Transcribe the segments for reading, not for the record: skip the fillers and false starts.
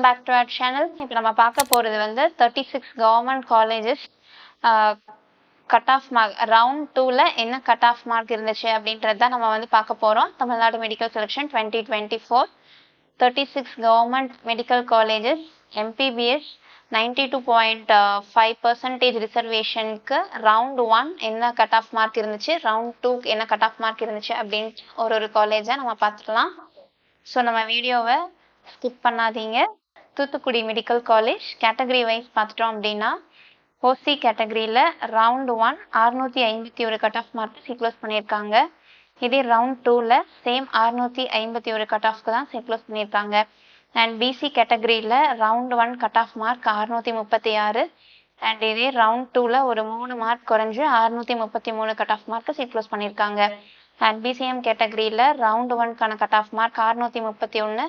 Back to our channel. இப்போ நம்ம பார்க்க போகிறது வந்து 36 government colleges cut off mark round 2ல் என்ன கட் ஆஃப் மார்க் இருந்துச்சு அப்படின்றது தான் நம்ம வந்து பார்க்க போகிறோம். Tamil Nadu medical selection 2024 36 government medical colleges MPBS 92.5% ரிசர்வேஷனுக்கு ரவுண்ட் 1 என்ன கட் ஆஃப் மார்க் இருந்துச்சு, ரவுண்ட் 2 என்ன கட் ஆஃப் மார்க் இருந்துச்சு அப்படின்னு ஒரு காலேஜை நம்ம பார்த்துக்கலாம். ஸோ நம்ம வீடியோவை ஸ்கிப் பண்ணாதீங்க. Thoothukudi medical college category wise பார்த்துட்டோம் அப்படின்னா ஓசி கேட்டகரியில் ரவுண்ட் 1 651 கட் ஆஃப் மார்க் சீக்ளோஸ் பண்ணியிருக்காங்க. இதே ரவுண்ட் 2ல் சேம் 651 கட் ஆஃப்க்கு தான் சீக்ளோஸ் பண்ணியிருக்காங்க. அண்ட் பிசி கேட்டகரியில் round 1 cut off mark 636 and இதே ரவுண்ட் 2ல் ஒரு 3 மார்க் குறைஞ்சு 633 கட் ஆஃப் மார்க் சீக்ளோஸ் பண்ணியிருக்காங்க. அண்ட் பிசிஎம் கேட்டகரியில் ரவுண்ட் 1க்கான கட் ஆஃப் மார்க் 631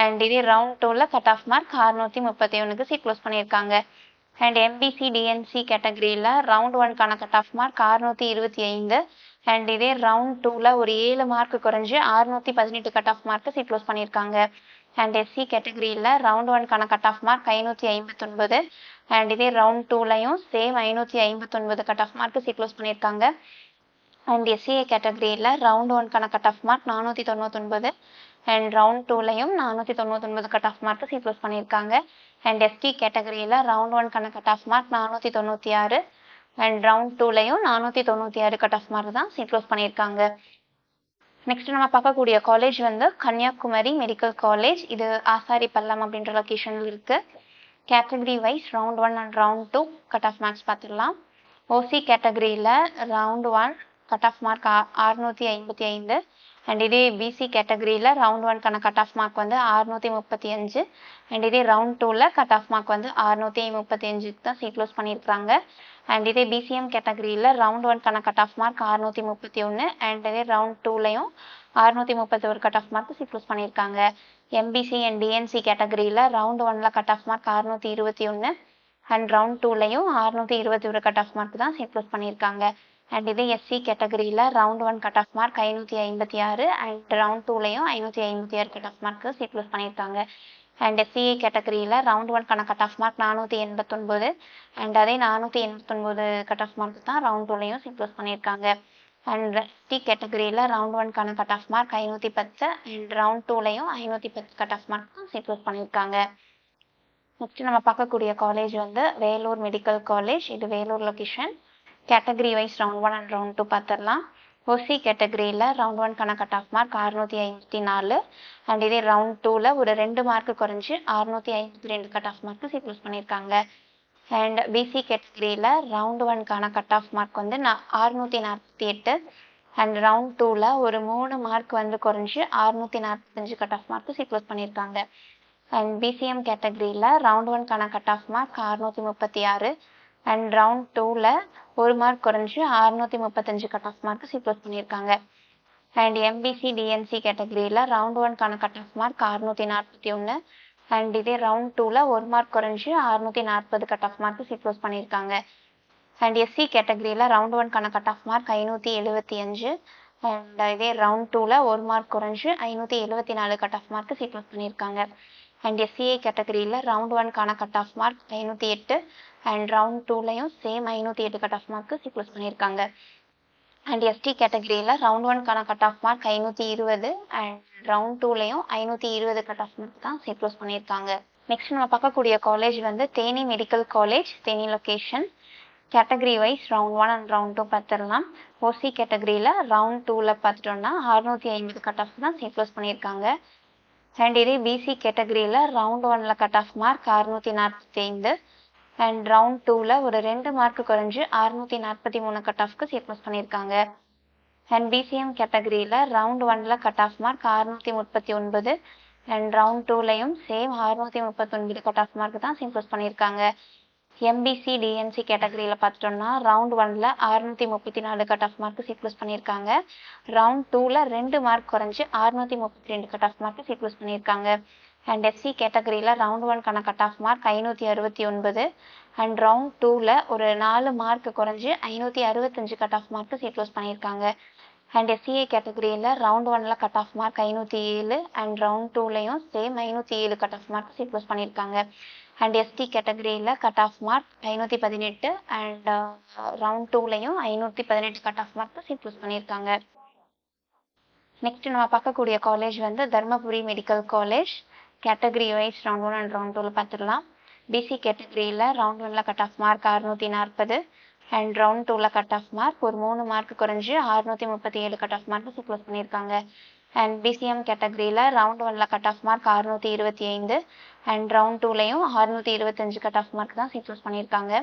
அண்ட் இதே ரவுண்ட் 2ல் கட் ஆஃப் மார்க் 631க்கு சீக்ளோஸ் பண்ணியிருக்காங்க. அண்ட் எம்பிசி டிஎன்சி கேட்டகரியில் ரவுண்ட் 1க்கான கட் ஆஃப் மார்க் 625 அண்ட் இதே ரவுண்ட் 2ல் ஒரு 7 மார்க் குறைஞ்சு 618 கட் ஆஃப் மார்க் சீக்ளோஸ் பண்ணியிருக்காங்க. அண்ட் எஸ்சி கேட்டகரியில் ரவுண்ட் 1க்கான கட் ஆஃப் மார்க் 559 அண்ட் இதே ரவுண்ட் 2லையும் சேம் 559 கட் ஆஃப் மார்க் சீக்ளோஸ் பண்ணியிருக்காங்க. அண்ட் எஸ்சிஏ கேட்டகரியில் ரவுண்ட் 1க்கான cut off mark 499 and round 2லையும் 499 கட் ஆஃப் மார்க் சீக்ளோஸ் பண்ணியிருக்காங்க. அண்ட் எஸ்டி கேட்டகரியில் ரவுண்ட் 1க்கான cut off mark 496 and round 2லையும் 496 கட் ஆஃப் மார்க் தான் சீக்ளோஸ் பண்ணியிருக்காங்க. நெக்ஸ்ட் நம்ம பார்க்கக்கூடிய காலேஜ் வந்து கன்னியாகுமரி மெடிக்கல் காலேஜ். இது ஆசாரி பள்ளம் அப்படின்ற லொக்கேஷனில் இருக்குது. Category wise round 1 and round 2 cut off marks பார்த்துடலாம். ஓசி கேட்டகரியில் round 1 cut off mark 655 and இதே பிசி கேட்டகரியில் ரவுண்ட் 1க்கான கட் ஆஃப் மார்க் வந்து 635 அண்ட் இதே ரவுண்ட் 2ல் கட் ஆஃப் மார்க் வந்து 635க்கு தான் சீக்ளோஸ் பண்ணியிருக்காங்க. அண்ட் இதே பிசிஎம் கேட்டகரியில் ரவுண்ட் 1க்கான கட் ஆஃப் மார்க் 631 அண்ட் இதே ரவுண்ட் 2லையும் 631 கட் ஆஃப் மார்க் சீக்ளோஸ் பண்ணியிருக்காங்க. எம்பிசி அண்ட் டிஎன்சி கேட்டகரியில் ரவுண்ட் 1ல் cut off mark 621 and round 2லையும் 621 கட் ஆஃப் மார்க் தான் சீக்ளோஸ் பண்ணியிருக்காங்க. அண்ட் இதே எஸ்சி கேட்டகரியில் round 1 cut off mark 556 and round 2லையும் 556 கட் ஆஃப் மார்க் சீக்ளோஸ் பண்ணியிருக்காங்க. அண்ட் எஸ்சிஏ கேட்டகரியில் ரவுண்ட் 1க்கான கட் ஆஃப் மார்க் 489 அண்ட் அதே 489 கட் ஆஃப் மார்க் தான் ரவுண்ட் 2லையும் சீக்ளோஸ் பண்ணியிருக்காங்க. அண்ட் எஸ்டி கேட்டகரியில் ரவுண்ட் 1க்கான cut off mark 510 and round 2லையும் 510 கட் ஆஃப் மார்க் தான் சீக்ளோஸ் பண்ணியிருக்காங்க. நெக்ஸ்ட் நம்ம பார்க்கக்கூடிய காலேஜ் வந்து வேலூர் மெடிக்கல் காலேஜ். இது Vellore location. Category wise round 1 and round 2 பார்த்துடலாம். ஓசி கேட்டகரியில் ரவுண்ட் 1க்கான கட் ஆஃப் மார்க் 654 அண்ட் இதே ரவுண்ட் 2ல் ஒரு 2 மார்க் குறைஞ்சி 652 கட் ஆஃப் மார்க் சீக்ளோஸ் பண்ணியிருக்காங்க. அண்ட் பிசி கேட்டகரியில் ரவுண்ட் 1க்கான கட் ஆஃப் மார்க் வந்து 648 அண்ட் ரவுண்ட் 2ல் ஒரு 3 மார்க் வந்து குறைஞ்சி 645 கட் ஆஃப் மார்க் சீக்ளோஸ் பண்ணியிருக்காங்க. அண்ட் பிசிஎம் கேட்டகரியில் ரவுண்ட் 1க்கான cut off mark 636 and round 2ல் ஒரு மார்க் குறைஞ்சி 635 கட் ஆஃப் மார்க் சீக்ளோஸ் பண்ணியிருக்காங்க. அண்ட் எம்பிசி டிஎன்சி கேட்டகரியில் ரவுண்ட் 1க்கான கட் ஆஃப் மார்க் 641 அண்ட் இதே ரவுண்ட் 2ல் ஒரு மார்க் குறைஞ்சி 640 கட் ஆஃப் மார்க் சீக்ளோஸ் பண்ணியிருக்காங்க. அண்ட் எஸ்சி கேட்டகரியில் ரவுண்ட் 1க்கான கட் ஆஃப் மார்க் 575 அண்ட் இதே ரவுண்ட் 2ல் ஒரு மார்க் குறைஞ்சி 574 கட் ஆஃப் மார்க் சீக்ளோஸ் பண்ணியிருக்காங்க. அண்ட் எஸ்சிஏ கேட்டகரியில் ரவுண்ட் 1க்கான cut off mark 508 and round 2லையும் சேம் 508 கட் ஆஃப் மார்க் சீக்ளோஸ் பண்ணியிருக்காங்க. அண்ட் எஸ்டி கேட்டகரியில் ரவுண்ட் 1க்கான cut off mark 520 and round 2லையும் 520 கட் ஆஃப் மார்க் தான் சீக்ளோஸ் பண்ணியிருக்காங்க. நெக்ஸ்ட் நம்ம பார்க்கக்கூடிய காலேஜ் வந்து Theni medical college, Theni location. Category wise round 1 and round 2 பார்த்துடலாம். ஓசி கேட்டகரியில் ரவுண்ட் 2ல் பார்த்துட்டோம்னா 650 கட் ஆஃப் தான் சீக்ளோஸ் பண்ணியிருக்காங்க. அண்ட் இதே பிசி கேட்டகரியில் ரவுண்ட் 1ல் cut off mark 645 and round 2ல் ஒரு 2 மார்க் குறைஞ்சி 643 கட் ஆஃப்க்கு சீக்ளோஸ் பண்ணியிருக்காங்க. அண்ட் பிசிஎம் கேட்டகரியில் ரவுண்ட் 1ல் cut off mark 639 and round 2லையும் சேம் 639 கட் ஆஃப் மார்க் தான் சீக்ளோஸ் பண்ணியிருக்காங்க. எம்பிசி டிஎன்சி கேட்டகரியில் பார்த்துட்டோம்னா ரவுண்ட் 1ல் 634 கட் ஆஃப் மார்க் சீக்ளோஸ் பண்ணியிருக்காங்க. ரவுண்ட் 2ல் 2 மார்க் குறைஞ்சி 632 கட் ஆஃப் மார்க் சீக்ளோஸ் பண்ணியிருக்காங்க. அண்ட் எஸ்சி கேட்டகரியில் ரவுண்ட் 1க்கான cut off mark 569 and round 2ல் ஒரு 4 மார்க் குறைஞ்சி 565 கட் ஆஃப் மார்க் சீக்ளோஸ் பண்ணியிருக்காங்க. அண்ட் எஸ்சிஏ கேட்டகரியில் ரவுண்ட் 1ல் cut off mark 507 and round 2லையும் same 507 cut off mark seat close பண்ணியிருக்காங்க. அண்ட் எஸ்டி கேட்டகரியில் cut off mark 518 and round 2லையும் 518 cut off mark seat close பண்ணியிருக்காங்க. நெக்ஸ்ட் நம்ம பார்க்கக்கூடிய காலேஜ் வந்து Dharmapuri medical college. Category wise round 1 and round 2ல் பார்த்துடலாம். பிசி கேட்டகரியில் ரவுண்ட் 1ல் cut off mark 640 and round 2ல் கட் ஆஃப் மார்க் ஒரு 3 மார்க் குறைஞ்சு 637 cut off mark seat close பண்ணியிருக்காங்க. அண்ட் பிசிஎம் கேட்டகரியில் ரவுண்ட் 1ல் cut off mark 625 and round 2லையும் 625 கட் ஆஃப் மார்க் தான் சீட் க்ளோஸ் பண்ணியிருக்காங்க.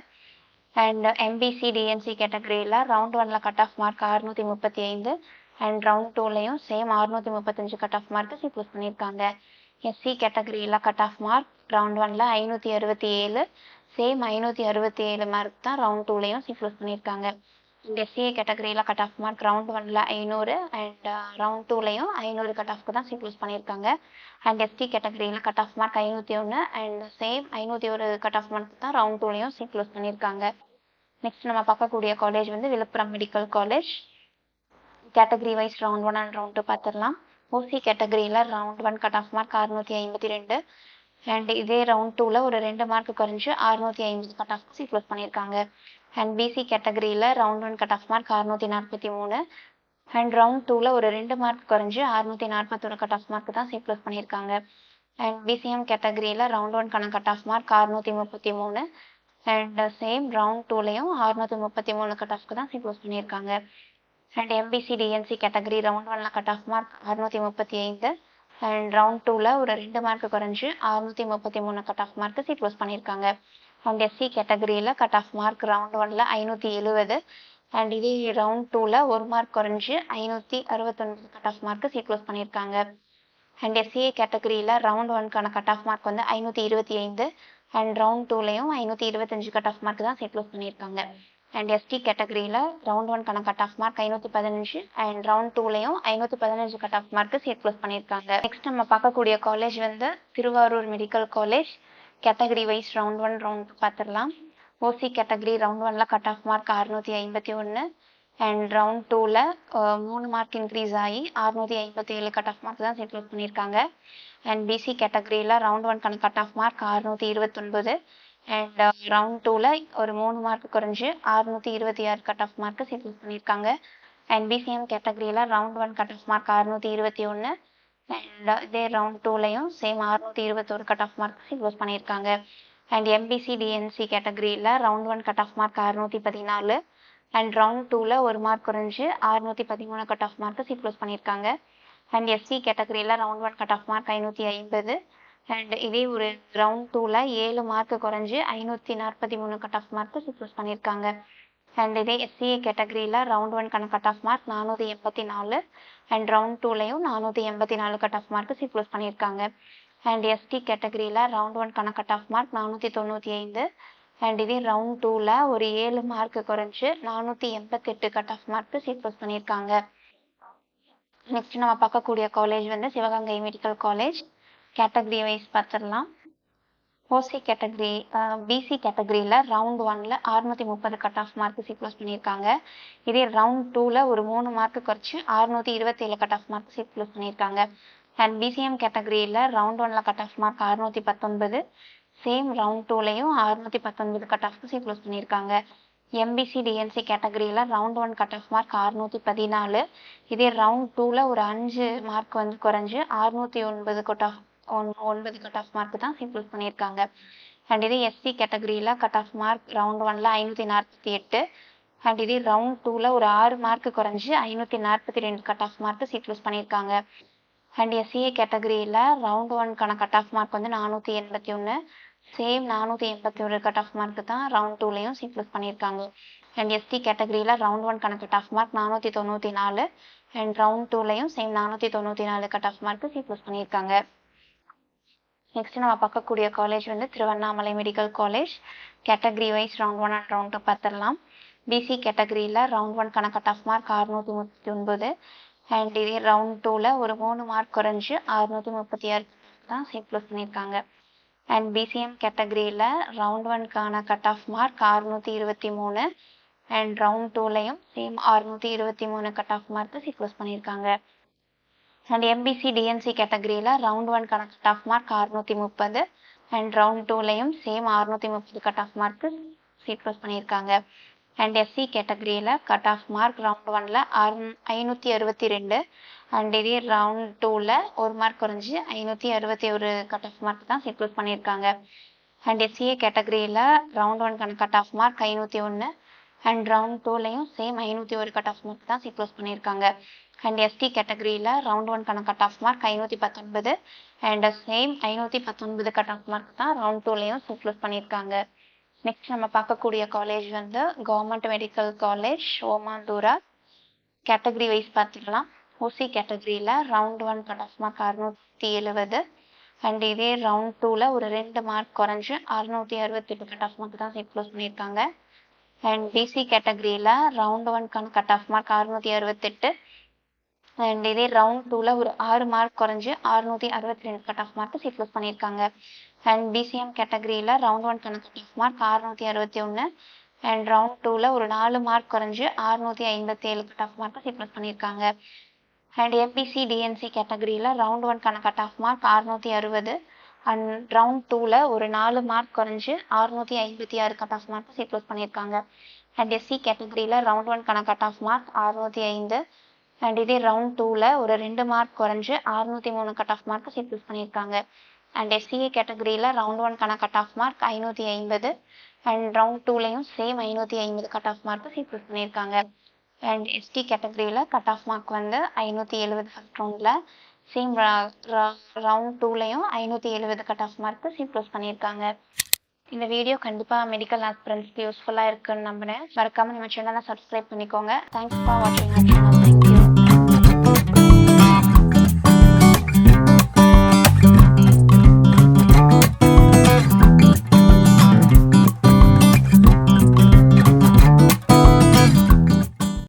அண்ட் எம்பிசி டிஎன்சி கேட்டகரியில் ரவுண்ட் 1ல் cut off mark 635 and round 2லையும் same 635 cut off mark seat close பண்ணியிருக்காங்க. எஸ்சி கேட்டகரியில் கட் ஆஃப் மார்க் ரவுண்ட் 1ல் 567 சேம் 567 மார்க் தான் ரவுண்ட் 2லையும் சீட் க்ளோஸ் பண்ணியிருக்காங்க. அண்ட் எஸ்சிஏ கேட்டகரியில் கட் ஆஃப் மார்க் ரவுண்ட் 1ல் 500 அண்ட் ரவுண்ட் 2லையும் 500 கட் ஆஃப்க்கு தான் சீட் க்ளோஸ் பண்ணியிருக்காங்க. அண்ட் எஸ்டி கேட்டகரியில் cut off mark 501 and same 501 cut off mark தான் ரவுண்ட் 2லையும் சீட் க்ளோஸ் பண்ணியிருக்காங்க. நெக்ஸ்ட் நம்ம பார்க்கக்கூடிய காலேஜ் வந்து Villupuram medical college. Category wise round 1 and round 2 பார்த்துடலாம். ஓசி கேட்டகரியில் round 1 cut off mark 652 and இதே ரவுண்ட் 2ல் ஒரு 2 மார்க் குறைஞ்சு 650 கட் ஆஃப் சீட் க்ளோஸ் பண்ணியிருக்காங்க. அண்ட் பிசி கேட்டகரியில் round 1 cut off mark 643 and round 2ல் ஒரு 2 மார்க் குறைஞ்சு 641 கட் ஆஃப் மார்க் தான் சீட் க்ளோஸ் பண்ணியிருக்காங்க. அண்ட் பிசிஎம் கேட்டகரியில் ரவுண்ட் 1க்கான cut off mark 633 and same round 2லையும் 633 கட் ஆஃப்க்கு தான் சீட் க்ளோஸ் பண்ணியிருக்காங்க. And MBC DNC category round 1ல் cut off mark 635 and round 2ல் ஒரு 2 மார்க் குறைஞ்சு 633 cut off mark seat close பண்ணியிருக்காங்க. அண்ட் எஸ்சி கேட்டகரியில் கட் ஆஃப் மார்க் ரவுண்ட் 1ல் 570 அண்ட் இதே ரவுண்ட் 2ல் 1 மார்க் குறைஞ்சு 569 cut off mark seat close பண்ணியிருக்காங்க. அண்ட் எஸ்சிஏ கேட்டகரியில் ரவுண்ட் 1க்கான கட் ஆஃப் மார்க் வந்து 525 அண்ட் ரவுண்ட் 2லையும் 525 கட் ஆஃப் மார்க் தான் சீட் க்ளோஸ் பண்ணியிருக்காங்க. அண்ட் எஸ்டி கேட்டகரியில் ரவுண்ட் 1க்கான cut off mark 515 and round 2லையும் 515 cut off mark seat close பண்ணியிருக்காங்க. நெக்ஸ்ட் நம்ம பார்க்கக்கூடிய காலேஜ் வந்து Thiruvarur medical college. Category wise round 1 round 2 பார்த்துடலாம். ஓசி கேட்டகரி ரவுண்ட் 1ல் cut off mark 651 and round 2ல் 3 மார்க் இன்க்ரீஸ் ஆகி 657 கட் ஆஃப் மார்க் தான் சீட் க்ளோஸ் பண்ணியிருக்காங்க. அண்ட் பிசி கேட்டகரியில் ரவுண்ட் 1க்கான cut off mark 629 and round 2ல் ஒரு 3 மார்க் குறைஞ்சு 626 cut off mark seat close பண்ணியிருக்காங்க. அண்ட் பிசிஎம் கேட்டகரியில் round 1 cut off mark 621 and இதே ரவுண்ட் 2லையும் same 621 cut off mark seat close பண்ணியிருக்காங்க. அண்ட் எம்பிசி டிஎன்சி கேட்டகரியில் round 1 cut off mark 614 and round 2ல் ஒரு மார்க் குறைஞ்சு 613 cut off mark seat close பண்ணியிருக்காங்க. அண்ட் எஸ்சி கேட்டகரியில் round 1 cut off mark 550 and இதே ஒரு ரவுண்ட் 2ல் 7 மார்க் குறைஞ்சு 543 cut off mark seat close பண்ணியிருக்காங்க. அண்ட் இதே எஸ்சிஏ கேட்டகரியில் ரவுண்ட் 1க்கான cut off mark 484 and round 2லையும் 484 cut off mark seat close பண்ணியிருக்காங்க. அண்ட் எஸ்டி கேட்டகரியில் ரவுண்ட் 1க்கான கட் ஆஃப் மார்க் 495 அண்ட் இதே ரவுண்ட் 2ல் ஒரு 7 மார்க் குறைஞ்சு 488 cut off mark seat close பண்ணியிருக்காங்க. நெக்ஸ்ட் நம்ம பார்க்கக்கூடிய காலேஜ் வந்து Sivaganga medical college. Category wise பார்த்துடலாம். ஓசி கேட்டகரி பிசி கேட்டகரியில் ரவுண்ட் 1ல் 630 cut off mark seat close பண்ணியிருக்காங்க. இதே ரவுண்ட் 2ல் ஒரு 3 மார்க் குறைச்சி 627 cut off mark seat close பண்ணியிருக்காங்க. அண்ட் பிசிஎம் கேட்டகரியில் ரவுண்ட் 1ல் cut off mark 619 same round 2லையும் 619 கட் ஆஃப் சீட் க்ளோஸ் பண்ணியிருக்காங்க. எம்பிசி டிஎன்சி கேட்டகரியில் ரவுண்ட் 1 கட் ஆஃப் மார்க் 614 இதே ரவுண்ட் 2ல் ஒரு 5 மார்க் வந்து குறைஞ்சு 609 cut off 9 cut off mark தான் சீட் க்ளோஸ் பண்ணியிருக்காங்க. அண்ட் இதே எஸ்சி கேட்டகரியில் கட் ஆஃப் மார்க் ரவுண்ட் 1ல் 548 அண்ட் இதே ரவுண்ட் 2ல் ஒரு 6 மார்க் குறைஞ்சு 542 cut off mark seat close பண்ணியிருக்காங்க. அண்ட் எஸ்சிஏ கேட்டகரியில் ரவுண்ட் 1க்கான கட் ஆஃப் மார்க் வந்து 481 சேம் 481 கட் ஆஃப் மார்க் தான் ரவுண்ட் 2லையும் சீட் க்ளோஸ் பண்ணியிருக்காங்க. அண்ட் எஸ்டி கேட்டகரியில் ரவுண்ட் 1க்கான cut off mark 494 and round 2லையும் same 494 cut off mark seat close பண்ணியிருக்காங்க. நெக்ஸ்ட் நம்ம பார்க்கக்கூடிய காலேஜ் வந்து Tiruvannamalai medical college. Category wise round 1 and round 2 பார்த்துடலாம். பிசி கேட்டகரியில் ரவுண்ட் 1க்கான கட் ஆஃப் மார்க் 639 அண்ட் இதே ரவுண்ட் 2ல் ஒரு 3 மார்க் குறைஞ்சு 636 தான் சீட் க்ளோஸ் பண்ணியிருக்காங்க. அண்ட் பிசிஎம் கேட்டகரியில் ரவுண்ட் 1க்கான cut off mark 623 and round டூலையும் சேம் 623 கட் ஆஃப் மார்க்கு சீட் க்ளோஸ் பண்ணியிருக்காங்க. அண்ட் எம்பிசி டிஎன்சி கேட்டகரியில் ரவுண்ட் ஒன்கான cut off mark 630 and round டூலையும் சேம் 630 கட் ஆஃப் மார்க்கு சீட் க்ளோஸ் பண்ணியிருக்காங்க. அண்ட் எஸ்சி கேட்டகரியில் கட் ஆஃப் மார்க் ரவுண்ட் ஒனில் 562 அண்ட் இதே ரவுண்ட் டூவில் ஒரு மார்க் குறைஞ்சி 561 கட் ஆஃப் மார்க் தான் சீட் க்ளோஸ் பண்ணியிருக்காங்க. அண்ட் எஸ்சிஏ கேட்டகரியில் ரவுண்ட் ஒன்கான cut off mark 501 and round டூலையும் சேம் 501 கட் ஆஃப் மார்க் தான் சீட் க்ளோஸ் பண்ணியிருக்காங்க. அண்ட் எஸ்டி கேட்டகரியில் ரவுண்ட் ஒன்கான cut off mark 519 and same 519 cut off mark தான் ரவுண்ட் டூலையும் சீட் க்ளோஸ் பண்ணியிருக்காங்க. நெக்ஸ்ட் நம்ம பார்க்கக்கூடிய காலேஜ் வந்து கவர்மெண்ட் மெடிக்கல் காலேஜ் ஓமாந்தூரா. கேட்டகரி வைஸ் பார்த்துக்கலாம். ஓசி கேட்டகரியில் round one cut off mark 670 and இதே ரவுண்ட் டூவில் ஒரு 2 மார்க் குறைஞ்சி 668 கட் ஆஃப் மார்க் தான் சீட் க்ளோஸ் பண்ணியிருக்காங்க. அண்ட் பிசி கேட்டகரியில் ரவுண்ட் ஒன்கான கட் ஆஃப் மார்க் 668 அண்ட் இதே ரவுண்ட் டூவில் ஒரு 6 மார்க் குறைஞ்சி 662 cut off mark seat close பண்ணியிருக்காங்க. அண்ட் பிசிஎம் கேட்டகரியில் ரவுண்ட் ஒன்கான cut off mark 661 and round டூவில் ஒரு 4 மார்க் குறைஞ்சி 657 cut off mark seat close பண்ணியிருக்காங்க. அண்ட் எம்பிசி டிஎன்சி கேட்டகரியில் ரவுண்ட் ஒன்கான cut off mark 660 and round டூவில் ஒரு 4 மார்க் குறைஞ்சி 656 cut off mark seat close பண்ணியிருக்காங்க. அண்ட் எஸ்சி கேட்டகரியில் ரவுண்ட் ஒன்கான கட் ஆஃப் மார்க் 605 அண்ட் இதே ரவுண்ட் டூவில் ஒரு 2 மார்க் குறைஞ்சி 603 cut off mark seat close பண்ணியிருக்காங்க. அண்ட் எஸ்சிஏ கேட்டகரியில் ரவுண்ட் ஒன்கான cut off mark 550 and round டூலையும் same 550 cut off mark seat close பண்ணியிருக்காங்க. அண்ட் எஸ்டி கேட்டகரியில் கட் ஆஃப் மார்க் வந்து 570 ஃபர்ஸ்ட் ரவுண்டில் சேம் ரவுண்ட் டூலையும் 570 cut off mark seat close பண்ணியிருக்காங்க. இந்த வீடியோ கண்டிப்பாக மெடிக்கல் ஆஸ்பிரண்ட்ஸ்க்கு யூஸ்ஃபுல்லாக இருக்குன்னு நம்புகிறேன். மறக்காமல் நம்ம சேனலை சப்ஸ்கிரைப் பண்ணிக்கோங்க. தேங்க்ஸ் ஃபார் வாட்சிங்.